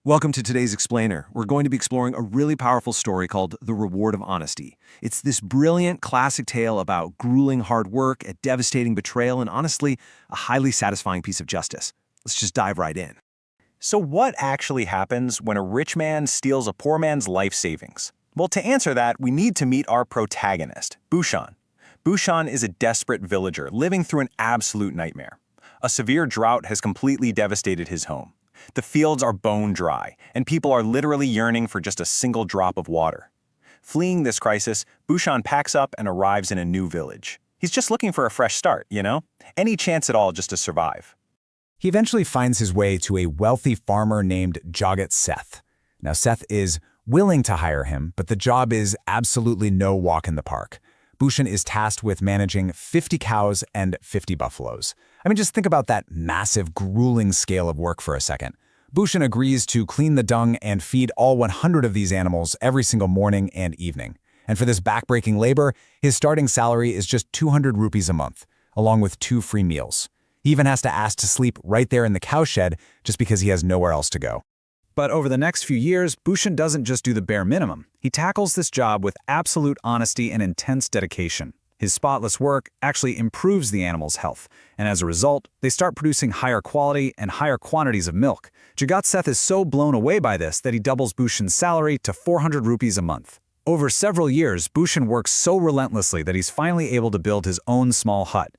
Welcome to today's Explainer. We're going to be exploring a really powerful story called The Reward of Honesty. It's this brilliant classic tale about grueling hard work, a devastating betrayal, and honestly, a highly satisfying piece of justice. Let's just dive right in. So what actually happens when a rich man steals a poor man's life savings? Well, to answer that, we need to meet our protagonist, Bhushan. Bhushan is a desperate villager living through an absolute nightmare. A severe drought has completely devastated his home. The fields are bone dry, and people are literally yearning for just a single drop of water. Fleeing this crisis, Bhushan packs up and arrives in a new village. He's just looking for a fresh start, Any chance at all just to survive. He eventually finds his way to a wealthy farmer named Jagat Seth. Now, Seth is willing to hire him, but the job is absolutely no walk in the park. Bhushan is tasked with managing 50 cows and 50 buffaloes. Just think about that massive, grueling scale of work for a second. Bhushan agrees to clean the dung and feed all 100 of these animals every single morning and evening. And for this backbreaking labor, his starting salary is just 200 rupees a month, along with 2 free meals. He even has to ask to sleep right there in the cowshed just because he has nowhere else to go. But over the next few years, Bhushan doesn't just do the bare minimum. He tackles this job with absolute honesty and intense dedication. His spotless work actually improves the animal's health, and as a result, they start producing higher quality and higher quantities of milk. Jagat Seth is so blown away by this that he doubles Bhushan's salary to 400 rupees a month. Over several years, Bhushan works so relentlessly that he's finally able to build his own small hut.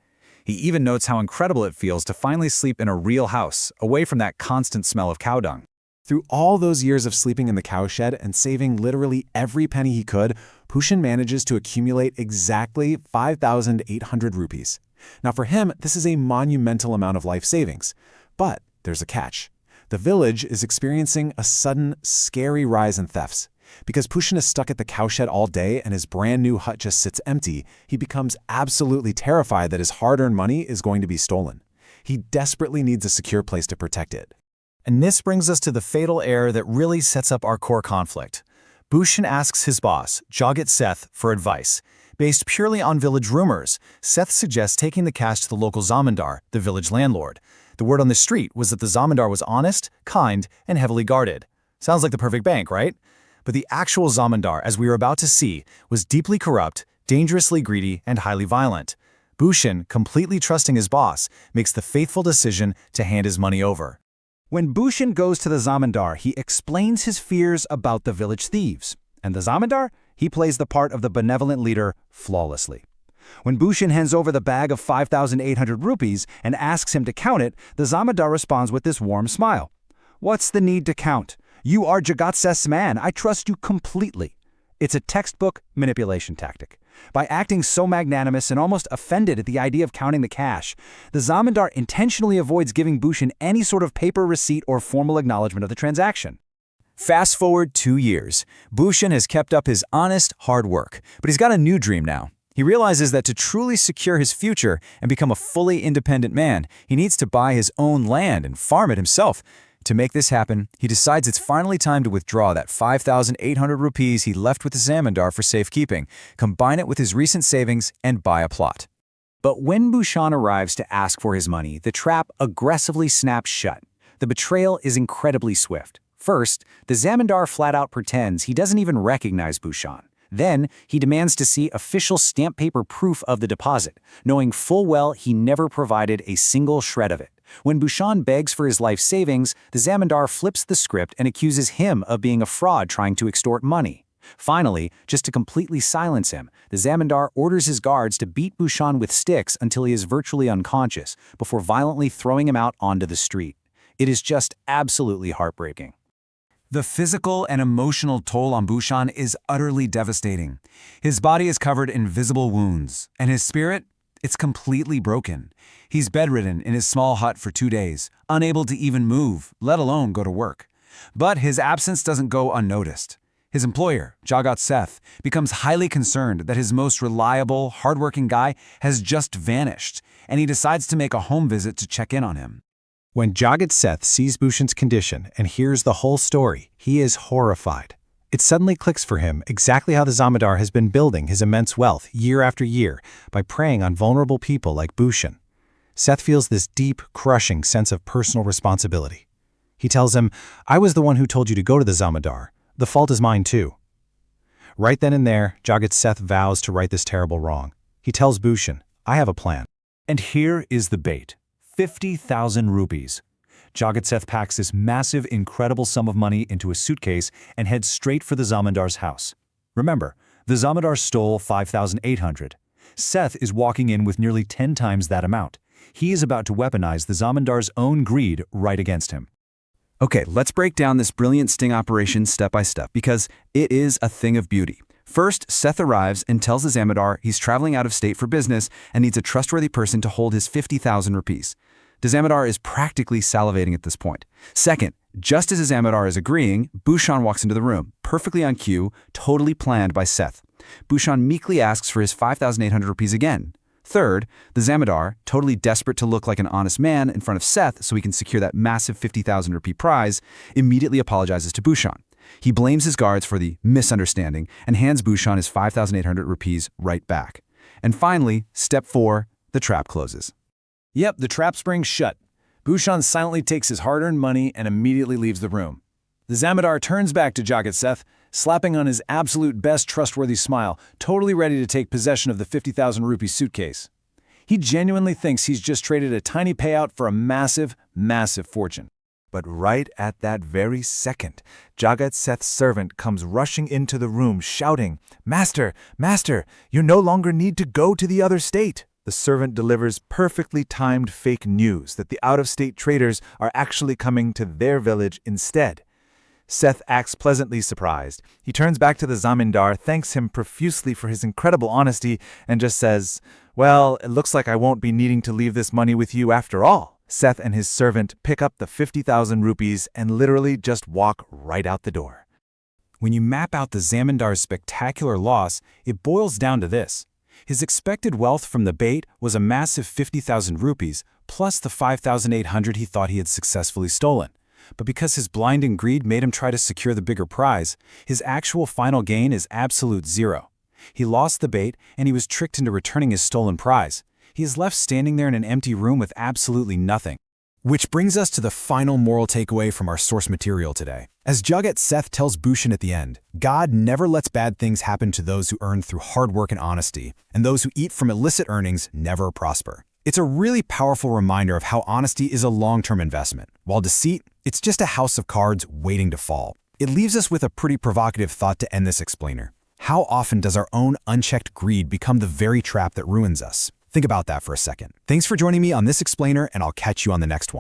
He even notes how incredible it feels to finally sleep in a real house, away from that constant smell of cow dung. Through all those years of sleeping in the cowshed and saving literally every penny he could, Bhushan manages to accumulate exactly 5,800 rupees. Now for him, this is a monumental amount of life savings. But there's a catch. The village is experiencing a sudden, scary rise in thefts. Because Bhushan is stuck at the cowshed all day and his brand new hut just sits empty, he becomes absolutely terrified that his hard-earned money is going to be stolen. He desperately needs a secure place to protect it. And this brings us to the fatal error that really sets up our core conflict. Bhushan asks his boss, Jagat Seth, for advice. Based purely on village rumors, Seth suggests taking the cash to the local zamindar, the village landlord. The word on the street was that the zamindar was honest, kind, and heavily guarded. Sounds like the perfect bank, right? But the actual zamindar, as we are about to see, was deeply corrupt, dangerously greedy, and highly violent. Bhushan, completely trusting his boss, makes the faithful decision to hand his money over. When Bhushan goes to the zamindar, he explains his fears about the village thieves. And the zamindar, he plays the part of the benevolent leader flawlessly. When Bhushan hands over the bag of 5,800 rupees and asks him to count it, the zamindar responds with this warm smile. "What's the need to count? You are Jagat Seth's man. I trust you completely." It's a textbook manipulation tactic. By acting so magnanimous and almost offended at the idea of counting the cash, the zamindar intentionally avoids giving Bhushan any sort of paper receipt or formal acknowledgement of the transaction. Fast forward 2 years. Bhushan has kept up his honest, hard work, but he's got a new dream now. He realizes that to truly secure his future and become a fully independent man, he needs to buy his own land and farm it himself. To make this happen, he decides it's finally time to withdraw that 5,800 rupees he left with the zamindar for safekeeping, combine it with his recent savings, and buy a plot. But when Bhushan arrives to ask for his money, the trap aggressively snaps shut. The betrayal is incredibly swift. First, the zamindar flat-out pretends he doesn't even recognize Bhushan. Then, he demands to see official stamp paper proof of the deposit, knowing full well he never provided a single shred of it. When Bhushan begs for his life savings, the zamindar flips the script and accuses him of being a fraud trying to extort money. Finally, just to completely silence him, the zamindar orders his guards to beat Bhushan with sticks until he is virtually unconscious, before violently throwing him out onto the street. It is just absolutely heartbreaking. The physical and emotional toll on Bhushan is utterly devastating. His body is covered in visible wounds, and his spirit, it's completely broken. He's bedridden in his small hut for 2 days, unable to even move, let alone go to work. But his absence doesn't go unnoticed. His employer, Jagat Seth, becomes highly concerned that his most reliable, hardworking guy has just vanished, and he decides to make a home visit to check in on him. When Jagat Seth sees Bhushan's condition and hears the whole story, he is horrified. It suddenly clicks for him exactly how the zamindar has been building his immense wealth year after year by preying on vulnerable people like Bhushan. Seth feels this deep, crushing sense of personal responsibility. He tells him, I was the one who told you to go to the Zamindar. The fault is mine too. Right then and there, Jagat Seth vows to right this terrible wrong. He tells Bhushan, I have a plan. And here is the bait. 50,000 rupees. Jagat Seth packs this massive, incredible sum of money into a suitcase and heads straight for the Zamindar's house. Remember, the Zamindar stole 5,800. Seth is walking in with nearly 10 times that amount. He is about to weaponize the Zamindar's own greed right against him. Okay, let's break down this brilliant sting operation step by step, because it is a thing of beauty. First, Seth arrives and tells the Zamindar he's traveling out of state for business and needs a trustworthy person to hold his 50,000 rupees. The Zamindar is practically salivating at this point. Second, just as the Zamindar is agreeing, Bhushan walks into the room, perfectly on cue, totally planned by Seth. Bhushan meekly asks for his 5,800 rupees again. Third, the Zamindar, totally desperate to look like an honest man in front of Seth so he can secure that massive 50,000 rupee prize, immediately apologizes to Bhushan. He blames his guards for the misunderstanding and hands Bhushan his 5,800 rupees right back. And finally, step 4, the trap closes. Yep, the trap springs shut. Bhushan silently takes his hard-earned money and immediately leaves the room. The Zamindar turns back to Jagat Seth, slapping on his absolute best trustworthy smile, totally ready to take possession of the 50,000 rupee suitcase. He genuinely thinks he's just traded a tiny payout for a massive, massive fortune. But right at that very second, Jagat Seth's servant comes rushing into the room shouting, Master, Master, you no longer need to go to the other state. The servant delivers perfectly timed fake news that the out-of-state traders are actually coming to their village instead. Seth acts pleasantly surprised. He turns back to the Zamindar, thanks him profusely for his incredible honesty, and just says, Well, it looks like I won't be needing to leave this money with you after all. Seth and his servant pick up the 50,000 rupees and literally just walk right out the door. When you map out the Zamindar's spectacular loss, it boils down to this. His expected wealth from the bait was a massive 50,000 rupees, plus the 5,800 he thought he had successfully stolen. But because his blinding greed made him try to secure the bigger prize, his actual final gain is absolute zero. He lost the bait, and he was tricked into returning his stolen prize. He is left standing there in an empty room with absolutely nothing. Which brings us to the final moral takeaway from our source material today. As Jagat Seth tells Bhushan at the end, God never lets bad things happen to those who earn through hard work and honesty, and those who eat from illicit earnings never prosper. It's a really powerful reminder of how honesty is a long-term investment, while deceit, it's just a house of cards waiting to fall. It leaves us with a pretty provocative thought to end this explainer. How often does our own unchecked greed become the very trap that ruins us? Think about that for a second. Thanks for joining me on this explainer, and I'll catch you on the next one.